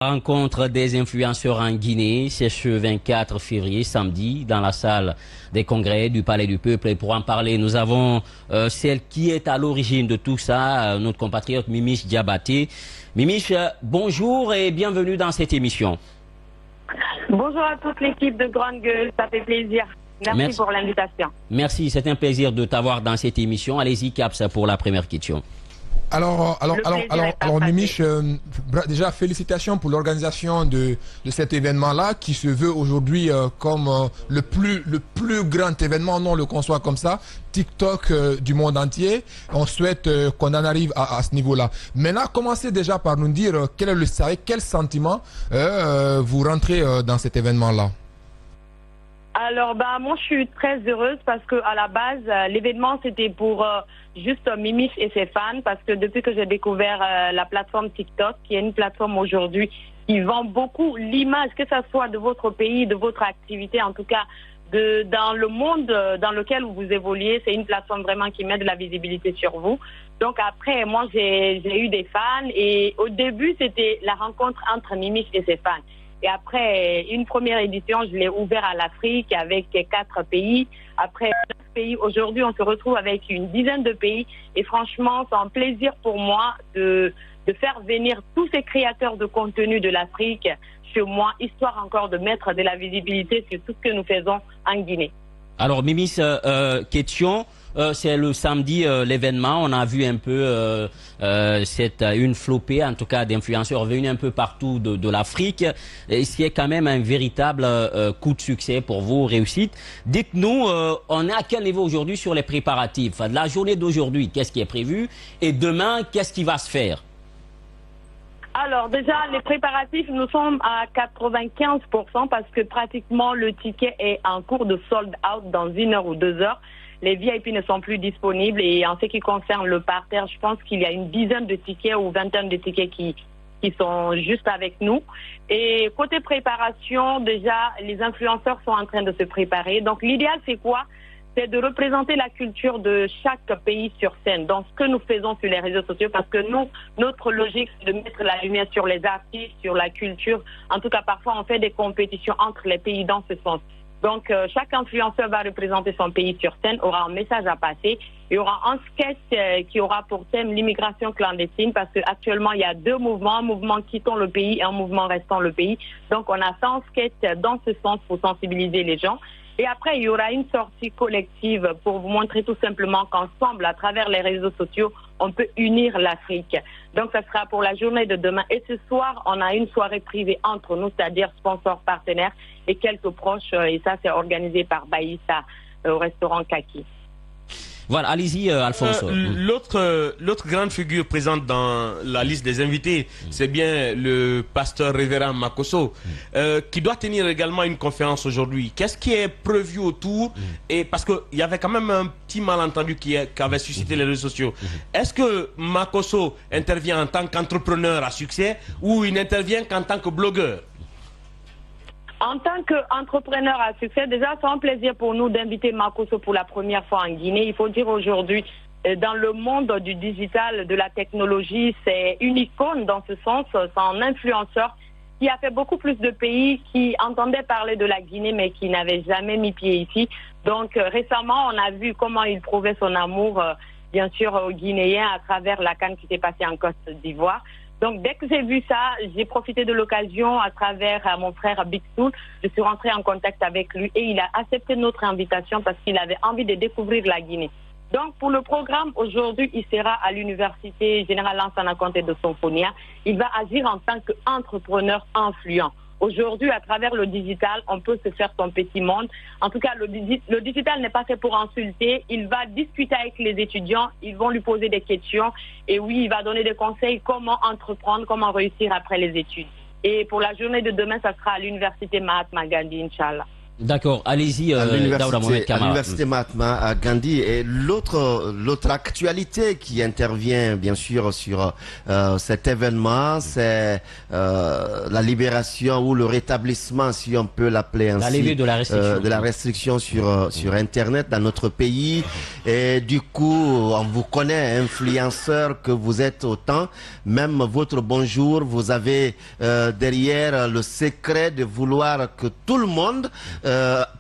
Rencontre des influenceurs en Guinée, c'est ce 24 février, samedi, dans la salle des congrès du Palais du Peuple. Et pour en parler, nous avons celle qui est à l'origine de tout ça, notre compatriote Mimiche Diabaté. Mimiche, bonjour et bienvenue dans cette émission. Bonjour à toute l'équipe de Grande Gueule, ça fait plaisir. Merci pour l'invitation. Merci, c'est un plaisir de t'avoir dans cette émission. Allez-y, Caps, pour la première question. Alors, Mimiche, déjà félicitations pour l'organisation de cet événement-là qui se veut aujourd'hui comme le plus grand événement, non, on le conçoit comme ça, TikTok du monde entier. On souhaite qu'on en arrive à ce niveau-là. Maintenant, commencez déjà par nous dire avec quel sentiment vous rentrez dans cet événement-là. Alors, moi, je suis très heureuse parce que à la base, l'événement, c'était pour juste Mimiche et ses fans, parce que depuis que j'ai découvert la plateforme TikTok, qui est une plateforme aujourd'hui qui vend beaucoup l'image, que ce soit de votre pays, de votre activité, en tout cas, dans le monde dans lequel vous évoluez, c'est une plateforme vraiment qui met de la visibilité sur vous. Donc après, moi, j'ai eu des fans et au début, c'était la rencontre entre Mimiche et ses fans. Et après une première édition, je l'ai ouvert à l'Afrique avec 4 pays. Après 9 pays, aujourd'hui, on se retrouve avec une dizaine de pays. Et franchement, c'est un plaisir pour moi de faire venir tous ces créateurs de contenu de l'Afrique chez moi, histoire encore de mettre de la visibilité sur tout ce que nous faisons en Guinée. Alors, Mimiche, question. C'est le samedi l'événement. On a vu un peu une flopée, en tout cas, d'influenceurs venus un peu partout de l'Afrique. Ce est quand même un véritable coup de succès pour vous, réussite. Dites-nous, on est à quel niveau aujourd'hui sur les préparatifs? La journée d'aujourd'hui, qu'est-ce qui est prévu? Et demain, qu'est-ce qui va se faire? Alors déjà, les préparatifs, nous sommes à 95% parce que pratiquement le ticket est en cours de sold out dans 1 heure ou 2 heures. Les VIP ne sont plus disponibles et en ce qui concerne le parterre, je pense qu'il y a une dizaine de tickets ou vingtaine de tickets qui sont juste avec nous. Et côté préparation, déjà, les influenceurs sont en train de se préparer. Donc l'idéal, c'est quoi? C'est de représenter la culture de chaque pays sur scène, dans ce que nous faisons sur les réseaux sociaux, parce que nous, notre logique, c'est de mettre la lumière sur les artistes, sur la culture. En tout cas, parfois, on fait des compétitions entre les pays dans ce sens. Donc, chaque influenceur va représenter son pays sur scène, aura un message à passer. Il y aura un sketch qui aura pour thème l'immigration clandestine, parce qu'actuellement, il y a 2 mouvements, un mouvement quittant le pays et un mouvement restant le pays. Donc, on a fait un sketch dans ce sens pour sensibiliser les gens. Et après, il y aura une sortie collective pour vous montrer tout simplement qu'ensemble, à travers les réseaux sociaux, on peut unir l'Afrique. Donc, ça sera pour la journée de demain. Et ce soir, on a une soirée privée entre nous, c'est-à-dire sponsors, partenaires et quelques proches. Et ça, c'est organisé par Baïssa au restaurant Kaki. Voilà, allez-y, Alphonse. L'autre grande figure présente dans la liste des invités, c'est bien le pasteur révérend Makosso, qui doit tenir également une conférence aujourd'hui. Qu'est-ce qui est prévu autour? Et parce qu'il y avait quand même un petit malentendu qui avait suscité les réseaux sociaux. Est-ce que Makosso intervient en tant qu'entrepreneur à succès ou il n'intervient qu'en tant que blogueur? En tant qu'entrepreneur à succès, déjà, c'est un plaisir pour nous d'inviter Makosso pour la première fois en Guinée. Il faut dire aujourd'hui, dans le monde du digital, de la technologie, c'est une icône dans ce sens. C'est un influenceur qui a fait beaucoup plus de pays qui entendaient parler de la Guinée, mais qui n'avaient jamais mis pied ici. Donc, récemment, on a vu comment il prouvait son amour, bien sûr, aux Guinéens à travers la CAN qui s'est passée en Côte d'Ivoire. Donc, dès que j'ai vu ça, j'ai profité de l'occasion à travers mon frère Big Soul. Je suis rentrée en contact avec lui et il a accepté notre invitation parce qu'il avait envie de découvrir la Guinée. Donc, pour le programme, aujourd'hui, il sera à l'Université Générale Lansana Conté de Symphonia. Il va agir en tant qu'entrepreneur influent. Aujourd'hui, à travers le digital, on peut se faire son petit monde. En tout cas, le digital n'est pas fait pour insulter. Il va discuter avec les étudiants. Ils vont lui poser des questions. Et oui, il va donner des conseils comment entreprendre, comment réussir après les études. Et pour la journée de demain, ça sera à l'Université Mahatma Gandhi, Inch'Allah. D'accord, allez-y, à l'université Mahatma Gandhi. Et l'autre actualité qui intervient bien sûr sur cet événement, c'est la libération ou le rétablissement, si on peut l'appeler ainsi, la levée de la restriction, sur Internet dans notre pays. Et du coup, on vous connaît, influenceur que vous êtes autant, même votre bonjour, vous avez derrière le secret de vouloir que tout le monde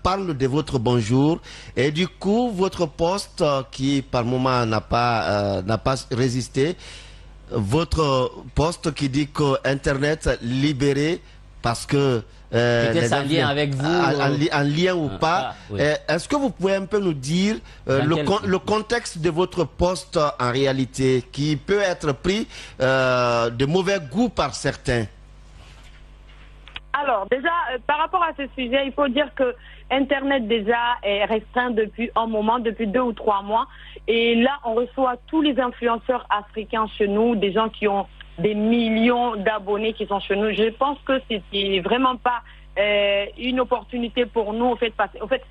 parle de votre bonjour, et du coup votre poste qui par moment n'a pas résisté, votre poste qui dit que Internet libéré parce que en lien avec vous, en lien ou pas. Oui. Est-ce que vous pouvez un peu nous dire le contexte de votre poste en réalité, qui peut être pris de mauvais goût par certains? Alors, déjà, par rapport à ce sujet, il faut dire que Internet déjà est restreint depuis un moment, depuis 2 ou 3 mois. Et là, on reçoit tous les influenceurs africains chez nous, des gens qui ont des millions d'abonnés qui sont chez nous. Je pense que c'était vraiment pas une opportunité pour nous. Au fait,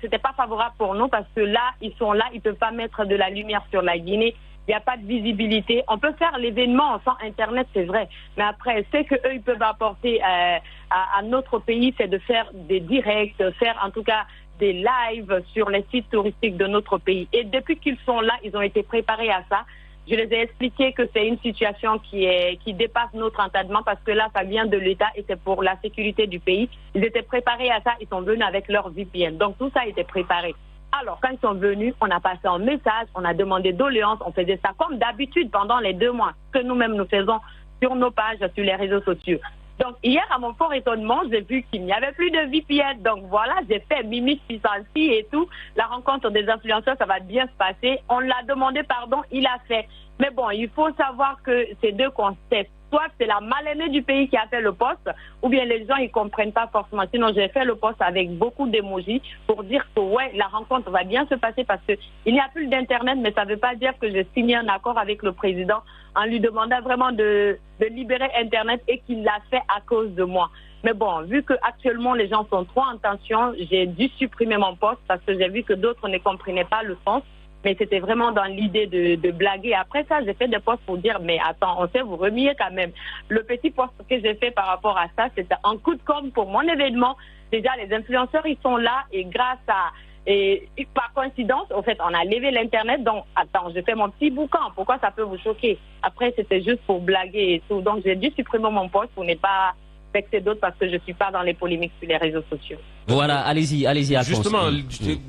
c'était pas favorable pour nous parce que là, ils sont là, ils peuvent pas mettre de la lumière sur la Guinée. Il n'y a pas de visibilité. On peut faire l'événement sans Internet, c'est vrai. Mais après, ce qu'eux, ils peuvent apporter à notre pays, c'est de faire des directs, faire en tout cas des lives sur les sites touristiques de notre pays. Et depuis qu'ils sont là, ils ont été préparés à ça. Je les ai expliqué que c'est une situation qui dépasse notre entendement parce que là, ça vient de l'État et c'est pour la sécurité du pays. Ils étaient préparés à ça, ils sont venus avec leur VPN. Donc tout ça a été préparé. Alors, quand ils sont venus, on a passé un message, on a demandé doléances, on faisait ça comme d'habitude pendant les 2 mois que nous-mêmes nous faisons sur nos pages, sur les réseaux sociaux. Donc, hier, à mon fort étonnement, j'ai vu qu'il n'y avait plus de VPN. Donc, voilà, j'ai fait Mimi Pisanti et tout. La rencontre des influenceurs, ça va bien se passer. On l'a demandé pardon, il a fait. Mais bon, il faut savoir que c'est 2 concepts. Soit c'est la mal-aimée du pays qui a fait le poste, ou bien les gens ils comprennent pas forcément. Sinon, j'ai fait le poste avec beaucoup d'émojis pour dire que ouais, la rencontre va bien se passer parce que il n'y a plus d'internet, mais ça veut pas dire que j'ai signé un accord avec le président en lui demandant vraiment de libérer Internet et qu'il l'a fait à cause de moi. Mais bon, vu que actuellement les gens sont trop en tension, j'ai dû supprimer mon poste parce que j'ai vu que d'autres ne comprenaient pas le sens. Mais c'était vraiment dans l'idée de blaguer. Après ça, j'ai fait des posts pour dire, mais attends, on sait vous remuer quand même. Le petit post que j'ai fait par rapport à ça, c'était un coup de com' pour mon événement. Déjà, les influenceurs, ils sont là et grâce à... Et par coïncidence, au fait, on a levé l'Internet. Donc, attends, je fais mon petit boucan. Pourquoi ça peut vous choquer? Après, c'était juste pour blaguer et tout. Donc, j'ai dû supprimer mon post pour ne pas vexer d'autres parce que je ne suis pas dans les polémiques sur les réseaux sociaux. Voilà, allez-y, Alphonse. Justement,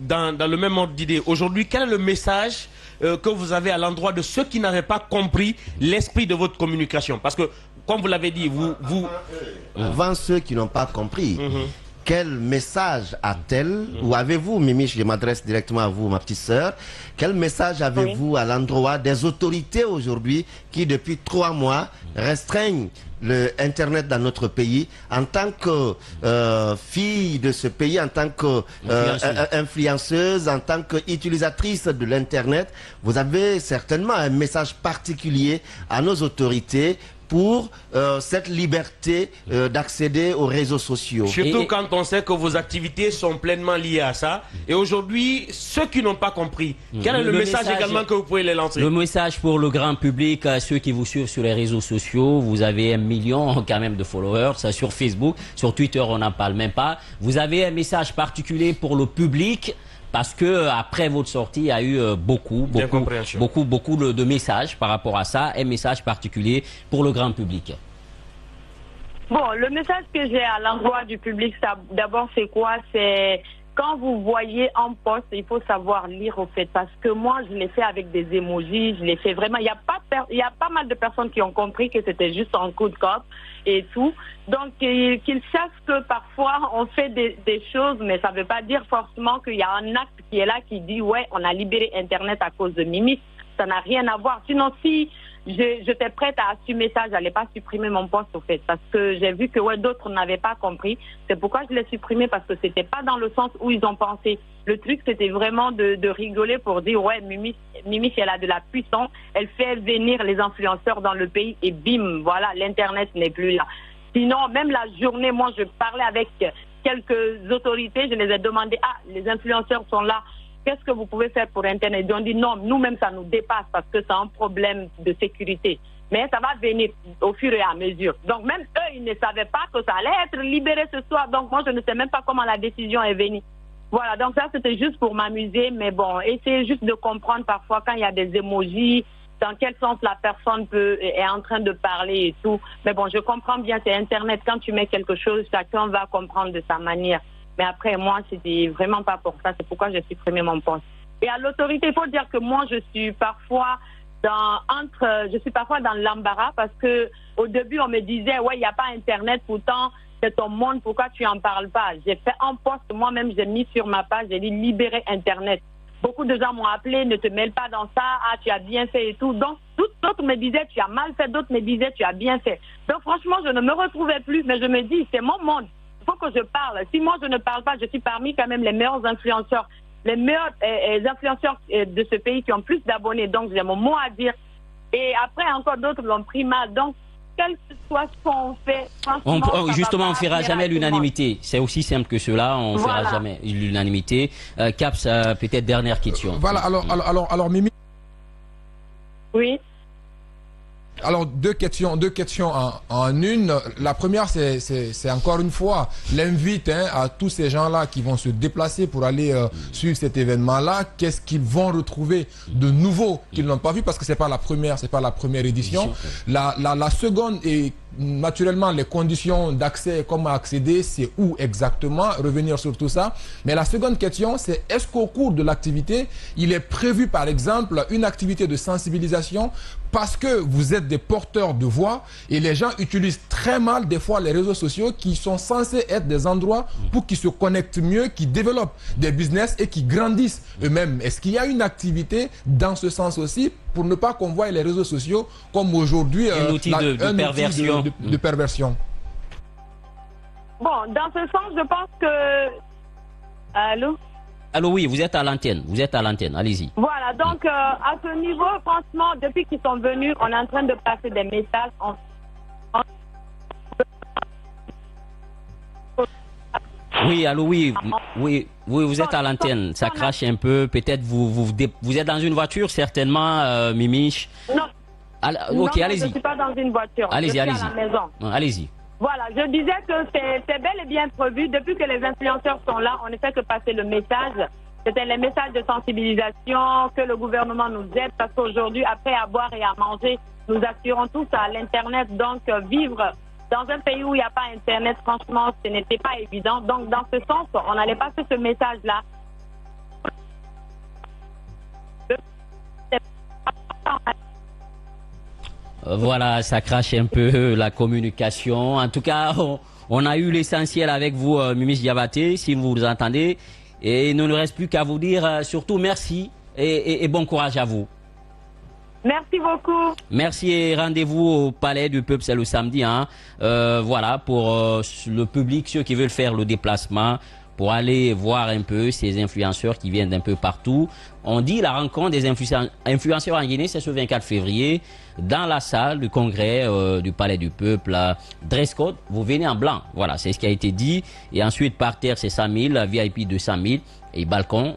dans le même ordre d'idée, aujourd'hui, quel est le message que vous avez à l'endroit de ceux qui n'avaient pas compris l'esprit de votre communication? Parce que, comme vous l'avez dit, Avant ceux qui n'ont pas compris, quel message a-t-elle, ou avez-vous, Mimi, je m'adresse directement à vous, ma petite sœur, quel message avez-vous à l'endroit des autorités aujourd'hui qui, depuis 3 mois, restreignent le Internet dans notre pays en tant que fille de ce pays, en tant que influenceuse, en tant qu'utilisatrice de l'Internet? Vous avez certainement un message particulier à nos autorités pour cette liberté d'accéder aux réseaux sociaux. Surtout quand on sait que vos activités sont pleinement liées à ça. Et aujourd'hui, ceux qui n'ont pas compris, quel est le message également que vous pouvez les lancer? Le message pour le grand public, ceux qui vous suivent sur les réseaux sociaux, vous avez 1 million quand même de followers sur Facebook, sur Twitter on n'en parle même pas. Vous avez un message particulier pour le public parce que après votre sortie, il y a eu beaucoup de messages par rapport à ça, un message particulier pour le grand public. Bon, le message que j'ai à l'endroit du public, d'abord c'est quoi? C'est quand vous voyez un post, il faut savoir lire au fait, parce que moi je l'ai fait avec des émojis, je l'ai fait vraiment. Il y a pas mal de personnes qui ont compris que c'était juste un coup de cop et tout. Donc qu'ils sachent que parfois on fait des choses, mais ça ne veut pas dire forcément qu'il y a un acte qui est là qui dit ouais, on a libéré Internet à cause de Mimi. Ça n'a rien à voir. Sinon, si j'étais prête à assumer ça, j'allais pas supprimer mon poste au fait, parce que j'ai vu que ouais, d'autres n'avaient pas compris. C'est pourquoi je l'ai supprimé, parce que c'était pas dans le sens où ils ont pensé. Le truc, c'était vraiment de rigoler pour dire ouais, Mimi, si elle a de la puissance, elle fait venir les influenceurs dans le pays et bim, voilà, l'Internet n'est plus là. Sinon, même la journée, moi, je parlais avec quelques autorités, je les ai demandé, les influenceurs sont là, qu'est-ce que vous pouvez faire pour Internet? Ils ont dit non, nous-mêmes ça nous dépasse parce que c'est un problème de sécurité. Mais ça va venir au fur et à mesure. Donc même eux, ils ne savaient pas que ça allait être libéré ce soir. Donc moi, je ne sais même pas comment la décision est venue. Voilà, donc ça c'était juste pour m'amuser. Mais bon, essayez juste de comprendre parfois quand il y a des émojis, dans quel sens la personne est en train de parler et tout. Mais bon, je comprends bien, c'est Internet. Quand tu mets quelque chose, chacun va comprendre de sa manière. Mais après, moi, c'était vraiment pas pour ça. C'est pourquoi j'ai supprimé mon poste. Et à l'autorité, il faut dire que moi, je suis parfois dans l'embarras parce que au début, on me disait, ouais, il n'y a pas Internet, pourtant, c'est ton monde, pourquoi tu en parles pas? J'ai fait un post, moi-même, j'ai mis sur ma page, j'ai dit libérer Internet. Beaucoup de gens m'ont appelé, ne te mêle pas dans ça, tu as bien fait et tout. Donc, d'autres me disaient, tu as mal fait, d'autres me disaient, tu as bien fait. Donc, franchement, je ne me retrouvais plus, mais je me dis, c'est mon monde. Il faut que je parle. Si moi, je ne parle pas, je suis parmi quand même les meilleurs influenceurs, les meilleurs influenceurs de ce pays qui ont plus d'abonnés. Donc, j'ai mon mot à dire. Et après, encore d'autres l'ont pris mal. Donc, quel que soit ce qu'on fait, franchement, justement, on ne fera jamais l'unanimité. C'est aussi simple que cela, on ne fera jamais l'unanimité. Caps, peut-être dernière question. Voilà, alors Mimi. Oui. Alors deux questions en une. La première, c'est encore une fois l'invite à tous ces gens-là qui vont se déplacer pour aller sur cet événement-là. Qu'est-ce qu'ils vont retrouver de nouveau qu'ils n'ont pas vu, parce que c'est pas la première édition. La seconde est naturellement les conditions d'accès, comment accéder, c'est où exactement, revenir sur tout ça. Mais la seconde question, c'est est-ce qu'au cours de l'activité, il est prévu par exemple une activité de sensibilisation, parce que vous êtes des porteurs de voix et les gens utilisent très mal des fois les réseaux sociaux qui sont censés être des endroits pour qu'ils se connectent mieux, qui développent des business et qui grandissent eux-mêmes. Est-ce qu'il y a une activité dans ce sens aussi pour ne pas qu'on voie les réseaux sociaux comme aujourd'hui un outil de perversion? De perversion. Bon, dans ce sens, je pense que... Allô? Allô, oui, vous êtes à l'antenne, allez-y. Voilà, donc à ce niveau, franchement, depuis qu'ils sont venus, on est en train de passer des messages. Oui, allô, oui, vous êtes à l'antenne, ça crache un peu, peut-être vous êtes dans une voiture, certainement, Mimiche. Non, ok, allez-y. Je ne suis pas dans une voiture, allez-y. À la maison. Allez-y. Voilà, je disais que c'est bel et bien prévu. Depuis que les influenceurs sont là, on ne fait que passer le message. C'était les messages de sensibilisation, que le gouvernement nous aide, parce qu'aujourd'hui, après à boire et à manger, nous assurons tous à l'Internet. Donc, vivre dans un pays où il n'y a pas Internet, franchement, ce n'était pas évident. Donc, dans ce sens, on allait passer ce message-là. Voilà, ça crache un peu la communication. En tout cas, on a eu l'essentiel avec vous, Mimiche Diabaté, si vous nous entendez. Et il ne nous reste plus qu'à vous dire surtout merci et bon courage à vous. Merci beaucoup. Merci et rendez-vous au Palais du Peuple, c'est le samedi. Voilà, pour le public, ceux qui veulent faire le déplacement, pour aller voir un peu ces influenceurs qui viennent d'un peu partout. On dit la rencontre des influenceurs en Guinée, c'est ce 24 février, dans la salle du congrès du Palais du Peuple. Dress code, vous venez en blanc. Voilà, c'est ce qui a été dit. Et ensuite, par terre, c'est 100 000, VIP 200 000 et balcon,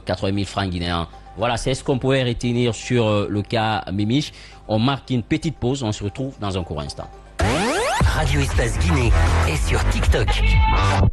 80 000 francs guinéens. Voilà, c'est ce qu'on pouvait retenir sur le cas Mimiche. On marque une petite pause, on se retrouve dans un court instant. Radio Espace Guinée est sur TikTok.